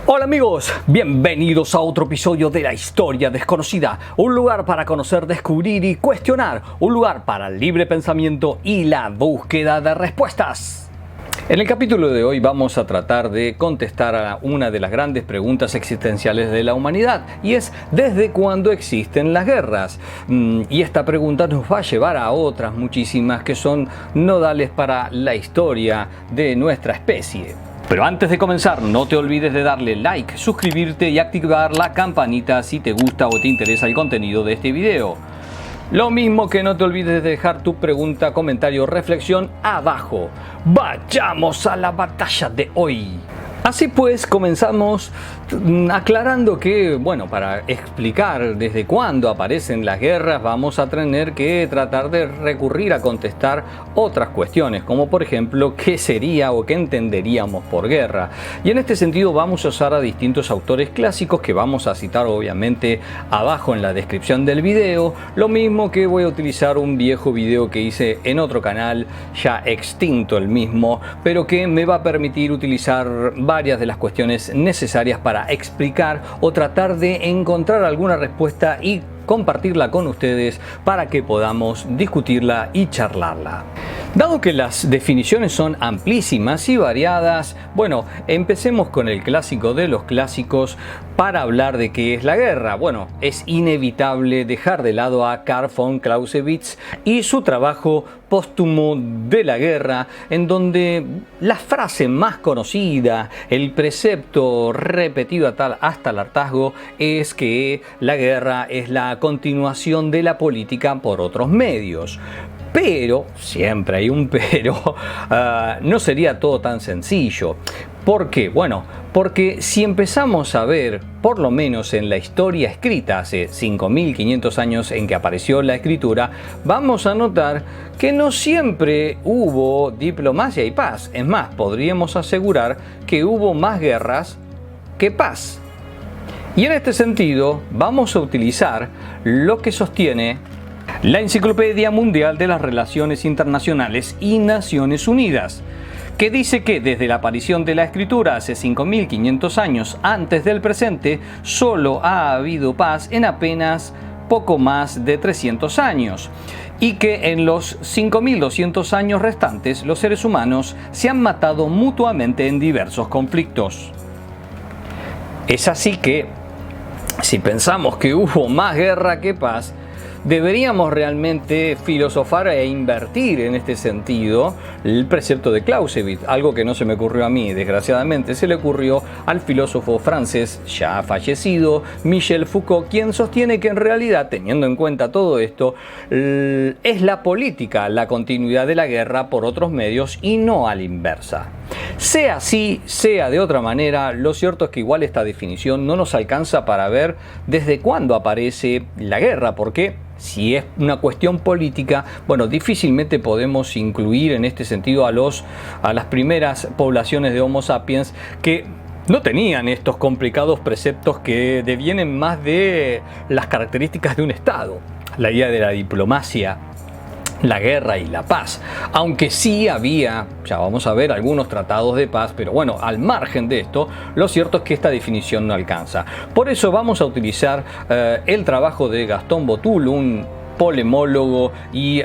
Hola amigos, bienvenidos a otro episodio de La Historia Desconocida, un lugar para conocer, descubrir y cuestionar, un lugar para el libre pensamiento y la búsqueda de respuestas. En el capítulo de hoy vamos a tratar de contestar a una de las grandes preguntas existenciales de la humanidad, y es ¿desde cuándo existen las guerras? Y esta pregunta nos va a llevar a otras muchísimas que son nodales para la historia de nuestra especie. Pero antes de comenzar, no te olvides de darle like, suscribirte y activar la campanita si te gusta o te interesa el contenido de este video. Lo mismo que no te olvides de dejar tu pregunta, comentario o reflexión abajo. ¡Vayamos a la batalla de hoy! Así pues, comenzamos aclarando que, para explicar desde cuándo aparecen las guerras, vamos a tener que tratar de recurrir a contestar otras cuestiones, como por ejemplo, ¿qué sería o qué entenderíamos por guerra? Y en este sentido vamos a usar a distintos autores clásicos que vamos a citar obviamente abajo en la descripción del video, lo mismo que voy a utilizar un viejo video que hice en otro canal, ya extinto el mismo, pero que me va a permitir utilizar varias de las cuestiones necesarias para explicar o tratar de encontrar alguna respuesta y compartirla con ustedes para que podamos discutirla y charlarla. Dado que las definiciones son amplísimas y variadas, empecemos con el clásico de los clásicos para hablar de qué es la guerra. Es inevitable dejar de lado a Karl von Clausewitz y su trabajo póstumo de la guerra, en donde la frase más conocida, el precepto repetido hasta el hartazgo, es que la guerra es la continuación de la política por otros medios. Pero, siempre hay un pero, no sería todo tan sencillo. ¿Por qué? Porque si empezamos a ver, por lo menos en la historia escrita hace 5.500 años en que apareció la escritura, vamos a notar que no siempre hubo diplomacia y paz. Es más, podríamos asegurar que hubo más guerras que paz. Y en este sentido, vamos a utilizar lo que sostiene la Enciclopedia Mundial de las Relaciones Internacionales y Naciones Unidas, que dice que desde la aparición de la escritura hace 5.500 años antes del presente, solo ha habido paz en apenas poco más de 300 años, y que en los 5.200 años restantes los seres humanos se han matado mutuamente en diversos conflictos. Es así que, si pensamos que hubo más guerra que paz, deberíamos realmente filosofar e invertir en este sentido el precepto de Clausewitz, algo que no se me ocurrió a mí, desgraciadamente se le ocurrió al filósofo francés ya fallecido Michel Foucault, quien sostiene que en realidad, teniendo en cuenta todo esto, es la política la continuidad de la guerra por otros medios y no a la inversa. Sea así, sea de otra manera, lo cierto es que igual esta definición no nos alcanza para ver desde cuándo aparece la guerra, porque si es una cuestión política, difícilmente podemos incluir en este sentido a las primeras poblaciones de Homo sapiens que no tenían estos complicados preceptos que devienen más de las características de un Estado, la idea de la diplomacia, la guerra y la paz, aunque sí había, ya vamos a ver, algunos tratados de paz, pero al margen de esto, lo cierto es que esta definición no alcanza. Por eso vamos a utilizar el trabajo de Gaston Boutoulle, un polemólogo y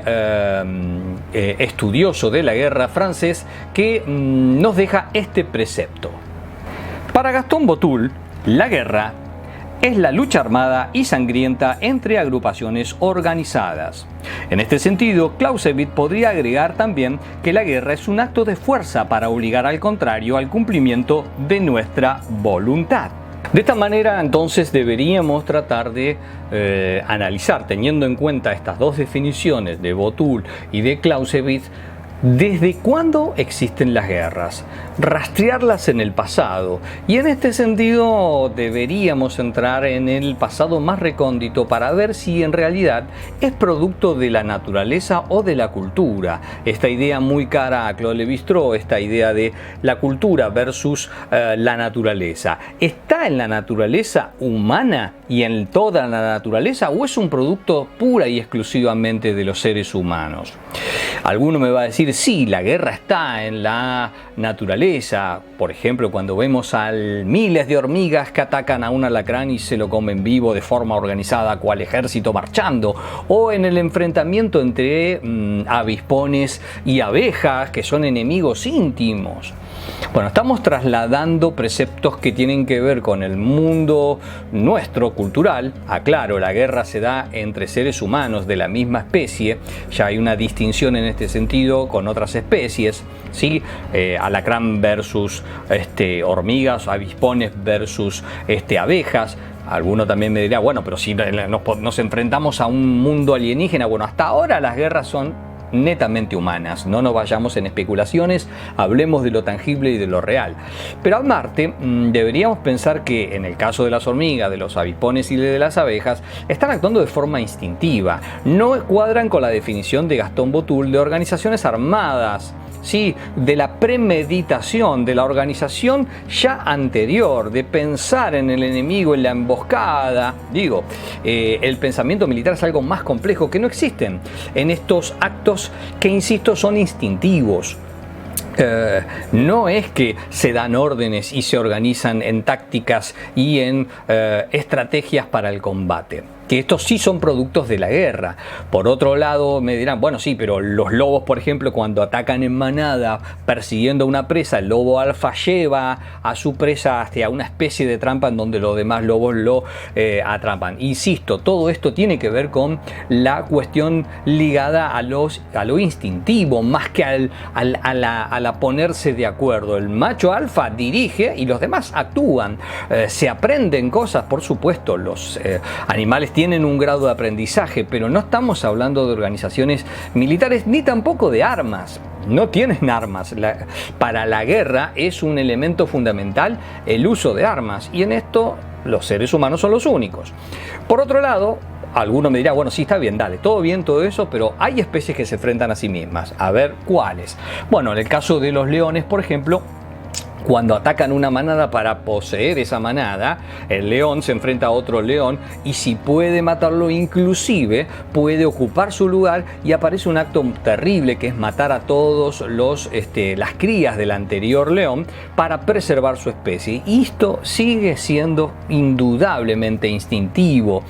estudioso de la guerra francés, que nos deja este precepto. Para Gaston Boutoulle, la guerra es la lucha armada y sangrienta entre agrupaciones organizadas. En este sentido, Clausewitz podría agregar también que la guerra es un acto de fuerza para obligar al contrario al cumplimiento de nuestra voluntad. De esta manera, entonces, deberíamos tratar de analizar, teniendo en cuenta estas dos definiciones de Boutoulle y de Clausewitz, ¿desde cuándo existen las guerras? Rastrearlas en el pasado. Y en este sentido deberíamos entrar en el pasado más recóndito para ver si en realidad es producto de la naturaleza o de la cultura. Esta idea muy cara a Claude Lévi-Strauss, esta idea de la cultura versus la naturaleza. ¿Está en la naturaleza humana y en toda la naturaleza o es un producto pura y exclusivamente de los seres humanos? Alguno me va a decir, sí, la guerra está en la naturaleza. Por ejemplo, cuando vemos a miles de hormigas que atacan a un alacrán y se lo comen vivo de forma organizada, cual ejército marchando. O en el enfrentamiento entre avispones y abejas, que son enemigos íntimos. Bueno, estamos trasladando preceptos que tienen que ver con el mundo nuestro, cultural. Aclaro, la guerra se da entre seres humanos de la misma especie. Ya hay una distinción en este sentido con otras especies, ¿sí? Alacrán versus hormigas, avispones versus abejas. Alguno también me dirá, bueno, pero si nos enfrentamos a un mundo alienígena, bueno, hasta ahora las guerras son netamente humanas. No nos vayamos en especulaciones, hablemos de lo tangible y de lo real. Pero aparte, deberíamos pensar que en el caso de las hormigas, de los avispones y de las abejas, están actuando de forma instintiva. No cuadran con la definición de Gastón Botul de organizaciones armadas. Sí, de la premeditación, de la organización ya anterior, de pensar en el enemigo, en la emboscada. Digo, el pensamiento militar es algo más complejo, que no existen en estos actos que, insisto, son instintivos. No es que se dan órdenes y se organizan en tácticas y en estrategias para el combate. Que estos sí son productos de la guerra. Por otro lado, me dirán, bueno, sí, pero los lobos, por ejemplo, cuando atacan en manada persiguiendo a una presa, el lobo alfa lleva a su presa hacia una especie de trampa en donde los demás lobos lo atrapan. Insisto, todo esto tiene que ver con la cuestión ligada a lo instintivo, más que a la ponerse de acuerdo. El macho alfa dirige y los demás actúan. Se aprenden cosas, por supuesto, los animales tienen un grado de aprendizaje, pero no estamos hablando de organizaciones militares ni tampoco de armas. No tienen armas. Para la guerra es un elemento fundamental el uso de armas, y en esto los seres humanos son los únicos. Por otro lado, alguno me dirá, bueno, sí, está bien, dale, todo bien, todo eso, pero hay especies que se enfrentan a sí mismas. A ver, ¿cuáles? Bueno, en el caso de los leones, por ejemplo, cuando atacan una manada para poseer esa manada, el león se enfrenta a otro león y si puede matarlo, inclusive puede ocupar su lugar, y aparece un acto terrible que es matar a todos las crías del anterior león para preservar su especie. Y esto sigue siendo indudablemente instintivo.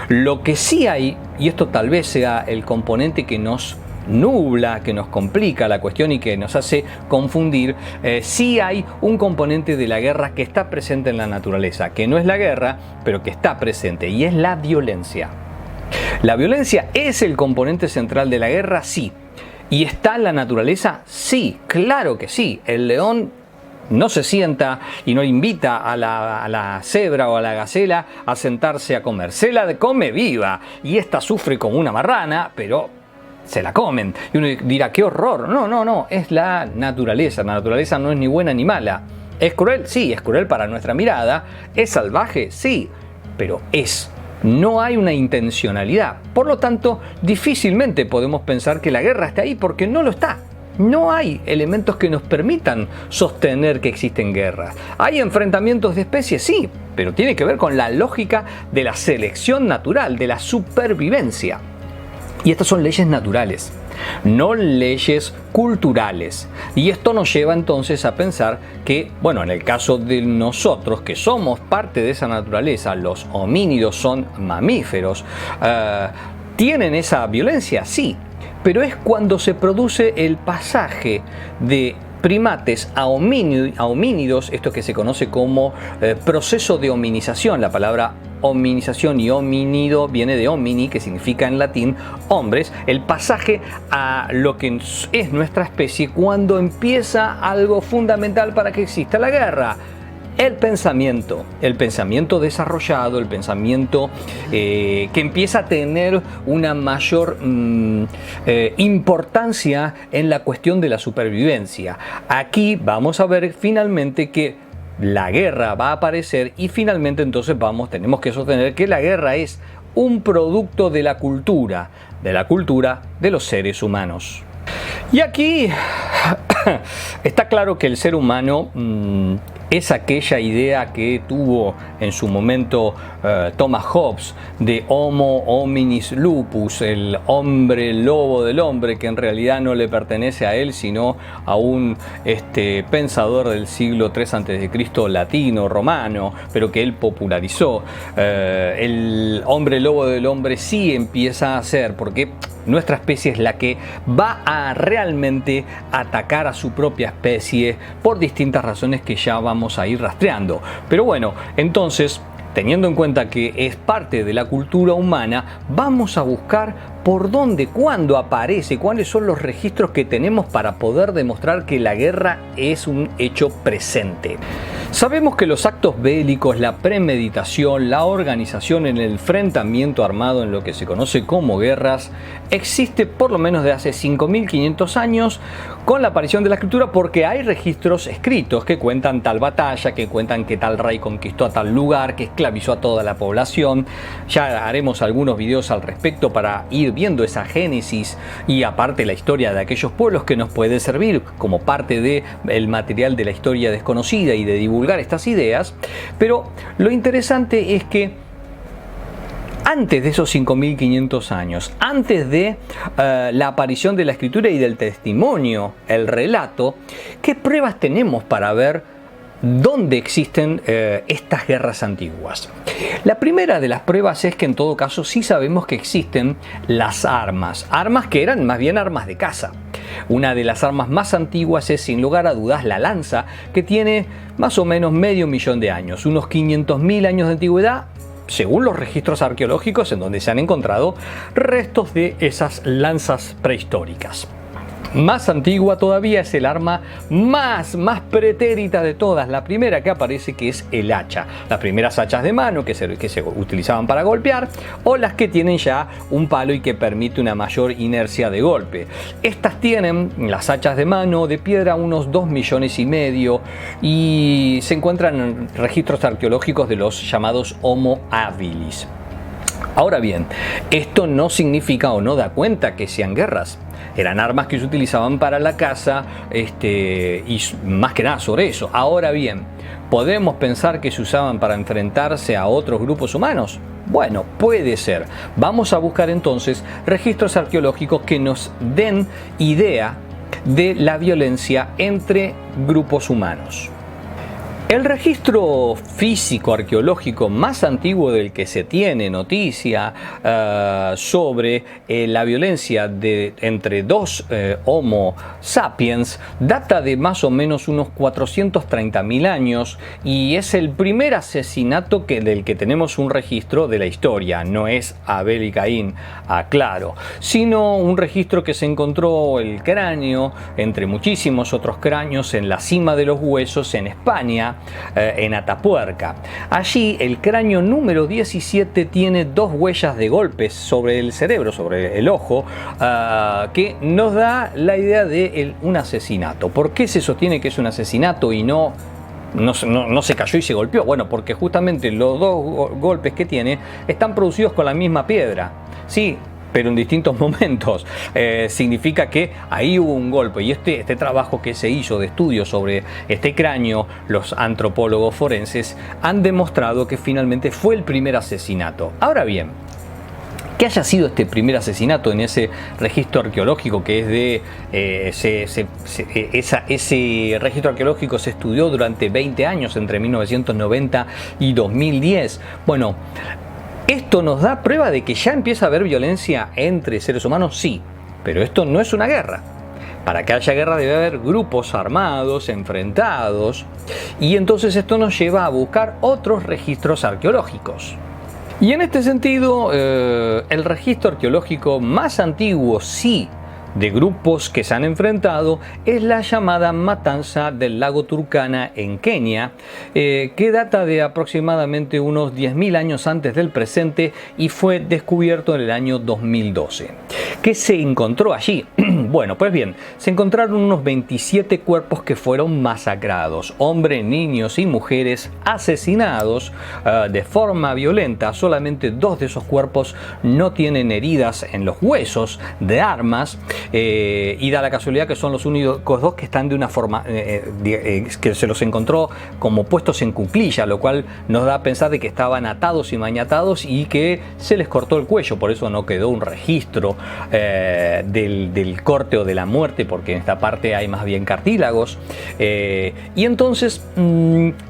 Lo que sí hay, y esto tal vez sea el componente que nos nubla, que nos complica la cuestión y que nos hace confundir, sí hay un componente de la guerra que está presente en la naturaleza, que no es la guerra, pero que está presente, y es la violencia. ¿La violencia es el componente central de la guerra? Sí. ¿Y está en la naturaleza? Sí, claro que sí. El león no se sienta y no invita a la cebra o a la gacela a sentarse a comer. Se la come viva, y esta sufre como una marrana, pero se la comen. Y uno dirá, ¡qué horror! No, es la naturaleza. La naturaleza no es ni buena ni mala. ¿Es cruel? Sí, es cruel para nuestra mirada. ¿Es salvaje? Sí, pero es. No hay una intencionalidad. Por lo tanto, difícilmente podemos pensar que la guerra está ahí, porque no lo está. No hay elementos que nos permitan sostener que existen guerras. ¿Hay enfrentamientos de especies? Sí, pero tiene que ver con la lógica de la selección natural, de la supervivencia. Y estas son leyes naturales, no leyes culturales. Y esto nos lleva entonces a pensar que, bueno, en el caso de nosotros, que somos parte de esa naturaleza, los homínidos son mamíferos, ¿tienen esa violencia? Sí, pero es cuando se produce el pasaje de primates a homínidos, esto que se conoce como proceso de hominización. La palabra hominización y homínido viene de homini, que significa en latín hombres. El pasaje a lo que es nuestra especie cuando empieza algo fundamental para que exista la guerra. El pensamiento desarrollado, el pensamiento que empieza a tener una mayor importancia en la cuestión de la supervivencia. Aquí vamos a ver finalmente que la guerra va a aparecer, y finalmente entonces tenemos que sostener que la guerra es un producto de la cultura de los seres humanos. Y aquí está claro que el ser humano Es aquella idea que tuvo en su momento Thomas Hobbes de Homo hominis lupus, el hombre lobo del hombre, que en realidad no le pertenece a él sino a un pensador del siglo III a.C. latino, romano, pero que él popularizó. El hombre lobo del hombre sí empieza a ser, porque nuestra especie es la que va a realmente atacar a su propia especie por distintas razones que ya vamos a ir rastreando. Pero bueno, entonces, teniendo en cuenta que es parte de la cultura humana, vamos a buscar por dónde, cuándo aparece, cuáles son los registros que tenemos para poder demostrar que la guerra es un hecho presente. Sabemos que los actos bélicos, la premeditación, la organización en el enfrentamiento armado en lo que se conoce como guerras, existe por lo menos de hace 5.500 años con la aparición de la escritura, porque hay registros escritos que cuentan tal batalla, que cuentan que tal rey conquistó a tal lugar, que esclavizó a toda la población. Ya haremos algunos videos al respecto para ir viendo esa génesis y aparte la historia de aquellos pueblos, que nos puede servir como parte del material de la historia desconocida y de divulgar estas ideas. Pero lo interesante es que antes de esos 5.500 años, antes de la aparición de la escritura y del testimonio, el relato, ¿qué pruebas tenemos para ver dónde existen estas guerras antiguas? La primera de las pruebas es que en todo caso sí sabemos que existen las armas que eran más bien armas de caza. Una de las armas más antiguas es sin lugar a dudas la lanza, que tiene más o menos medio millón de años, unos 500.000 años de antigüedad, según los registros arqueológicos en donde se han encontrado restos de esas lanzas prehistóricas. Más antigua todavía es el arma más pretérita de todas, la primera que aparece, que es el hacha. Las primeras hachas de mano que se utilizaban para golpear, o las que tienen ya un palo y que permite una mayor inercia de golpe. Estas tienen, las hachas de mano de piedra, unos 2,5 millones y se encuentran en registros arqueológicos de los llamados Homo habilis. Ahora bien, esto no significa o no da cuenta que sean guerras. Eran armas que se utilizaban para la caza y más que nada sobre eso. Ahora bien, ¿podemos pensar que se usaban para enfrentarse a otros grupos humanos? Bueno, puede ser. Vamos a buscar entonces registros arqueológicos que nos den idea de la violencia entre grupos humanos. El registro físico arqueológico más antiguo del que se tiene noticia sobre la violencia entre dos Homo sapiens data de más o menos unos 430.000 años y es el primer asesinato del que tenemos un registro de la historia. No es Abel y Caín, aclaro, sino un registro que se encontró el cráneo entre muchísimos otros cráneos en la cima de los huesos en España, en Atapuerca. Allí el cráneo número 17 tiene 2 huellas de golpes sobre el cerebro, sobre el ojo, que nos da la idea de un asesinato. ¿Por qué se sostiene que es un asesinato y no se cayó y se golpeó? Bueno, porque justamente los 2 golpes que tiene están producidos con la misma piedra. Sí, pero en distintos momentos. Significa que ahí hubo un golpe, y este trabajo que se hizo de estudio sobre este cráneo, los antropólogos forenses han demostrado que finalmente fue el primer asesinato. Ahora bien, que haya sido este primer asesinato en ese registro arqueológico que es ese registro arqueológico se estudió durante 20 años, entre 1990 y 2010. Bueno, ¿esto nos da prueba de que ya empieza a haber violencia entre seres humanos? Sí, pero esto no es una guerra. Para que haya guerra debe haber grupos armados, enfrentados, y entonces esto nos lleva a buscar otros registros arqueológicos. Y en este sentido, el registro arqueológico más antiguo, sí, de grupos que se han enfrentado es la llamada matanza del lago Turkana en Kenia, que data de aproximadamente unos 10.000 años antes del presente y fue descubierto en el año 2012. ¿Qué se encontró allí? Bueno, pues bien, se encontraron unos 27 cuerpos que fueron masacrados, hombres, niños y mujeres asesinados de forma violenta. Solamente 2 de esos cuerpos no tienen heridas en los huesos de armas, y da la casualidad que son los únicos 2 que están de una forma que se los encontró como puestos en cuclilla, lo cual nos da a pensar de que estaban atados y maniatados y que se les cortó el cuello. Por eso no quedó un registro del corte o de la muerte, porque en esta parte hay más bien cartílagos, y entonces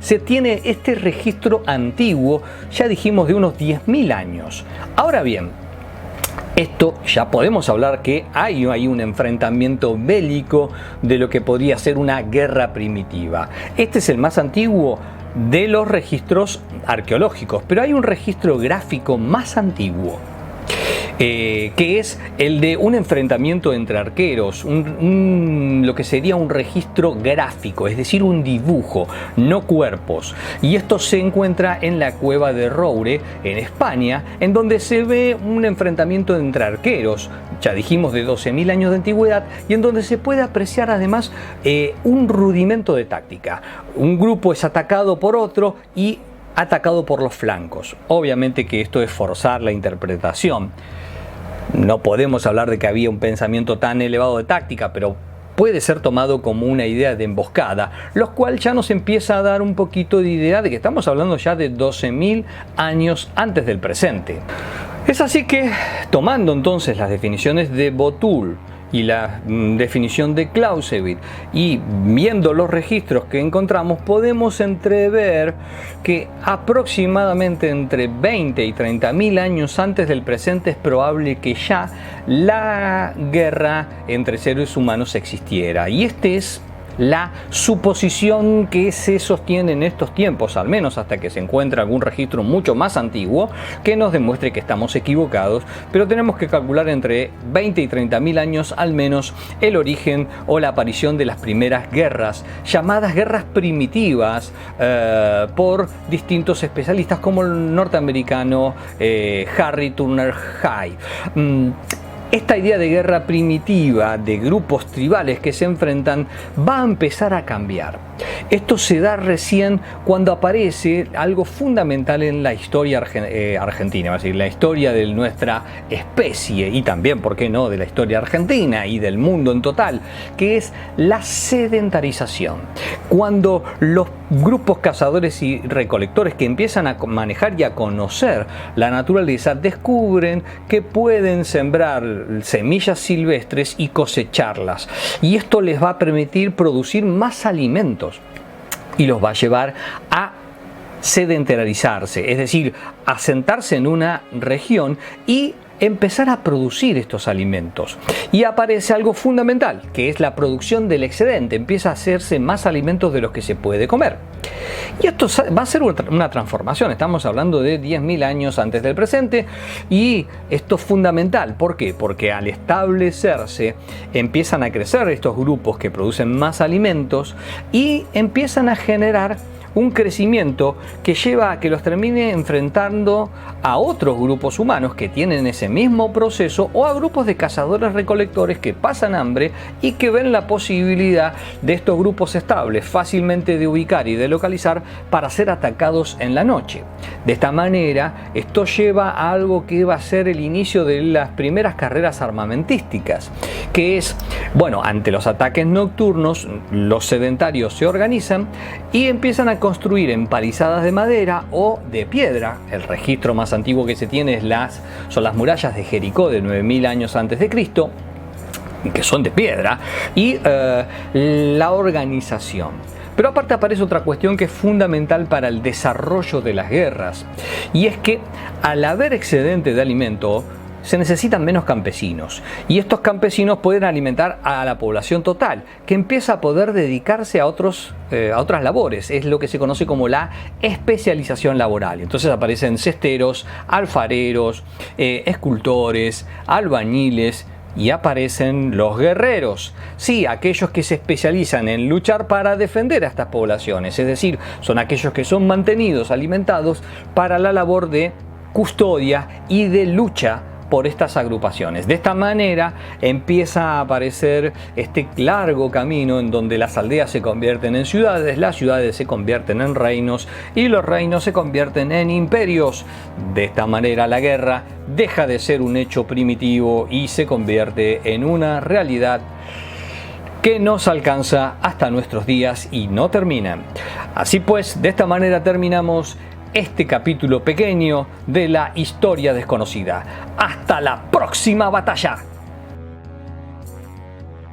se tiene este registro antiguo, ya dijimos, de unos 10.000 años. Ahora bien, esto ya podemos hablar que hay un enfrentamiento bélico de lo que podría ser una guerra primitiva. Este es el más antiguo de los registros arqueológicos, pero hay un registro gráfico más antiguo, que es el de un enfrentamiento entre arqueros, lo que sería un registro gráfico, es decir, un dibujo, no cuerpos. Y esto se encuentra en la cueva de Roure, en España, en donde se ve un enfrentamiento entre arqueros, ya dijimos de 12.000 años de antigüedad, y en donde se puede apreciar además un rudimento de táctica. Un grupo es atacado por otro y atacado por los flancos. Obviamente que esto es forzar la interpretación. No podemos hablar de que había un pensamiento tan elevado de táctica, pero puede ser tomado como una idea de emboscada, lo cual ya nos empieza a dar un poquito de idea de que estamos hablando ya de 12.000 años antes del presente. Es así que, tomando entonces las definiciones de Botul y la definición de Clausewitz y viendo los registros que encontramos, podemos entrever que aproximadamente entre 20 y 30.000 años antes del presente es probable que ya la guerra entre seres humanos existiera. Y este es la suposición que se sostiene en estos tiempos, al menos hasta que se encuentre algún registro mucho más antiguo que nos demuestre que estamos equivocados, pero tenemos que calcular entre 20 y 30.000 años al menos el origen o la aparición de las primeras guerras, llamadas guerras primitivas por distintos especialistas como el norteamericano Harry Turner Hay. Esta idea de guerra primitiva, de grupos tribales que se enfrentan, va a empezar a cambiar. Esto se da recién cuando aparece algo fundamental en la historia argentina, es decir, la historia de nuestra especie y también, ¿por qué no?, de la historia argentina y del mundo en total, que es la sedentarización. Cuando los grupos cazadores y recolectores que empiezan a manejar y a conocer la naturaleza descubren que pueden sembrar semillas silvestres y cosecharlas, y esto les va a permitir producir más alimentos y los va a llevar a sedentarizarse, es decir, a sentarse en una región y empezar a producir estos alimentos. Y aparece algo fundamental, que es la producción del excedente. Empieza a hacerse más alimentos de los que se puede comer. Y esto va a ser una transformación. Estamos hablando de 10.000 años antes del presente, y esto es fundamental. ¿Por qué? Porque al establecerse empiezan a crecer estos grupos que producen más alimentos y empiezan a generar un crecimiento que lleva a que los termine enfrentando a otros grupos humanos que tienen ese mismo proceso, o a grupos de cazadores recolectores que pasan hambre y que ven la posibilidad de estos grupos estables, fácilmente de ubicar y de localizar, para ser atacados en la noche. De esta manera, esto lleva a algo que va a ser el inicio de las primeras carreras armamentísticas, que es, bueno, ante los ataques nocturnos, los sedentarios se organizan y empiezan a construir empalizadas de madera o de piedra. El registro más antiguo que se tiene son las murallas de Jericó de 9.000 años antes de Cristo, que son de piedra, y la organización. Pero aparte aparece otra cuestión que es fundamental para el desarrollo de las guerras, y es que al haber excedente de alimento, se necesitan menos campesinos, y estos campesinos pueden alimentar a la población total, que empieza a poder dedicarse a otras labores. Es lo que se conoce como la especialización laboral. Entonces aparecen cesteros, alfareros, escultores, albañiles, y aparecen los guerreros. Sí, aquellos que se especializan en luchar para defender a estas poblaciones, es decir, son aquellos que son mantenidos, alimentados para la labor de custodia y de lucha por estas agrupaciones. De esta manera empieza a aparecer este largo camino en donde las aldeas se convierten en ciudades, las ciudades se convierten en reinos y los reinos se convierten en imperios. De esta manera la guerra deja de ser un hecho primitivo y se convierte en una realidad que nos alcanza hasta nuestros días y no termina. Así pues, de esta manera terminamos este capítulo pequeño de la historia desconocida. Hasta la próxima batalla.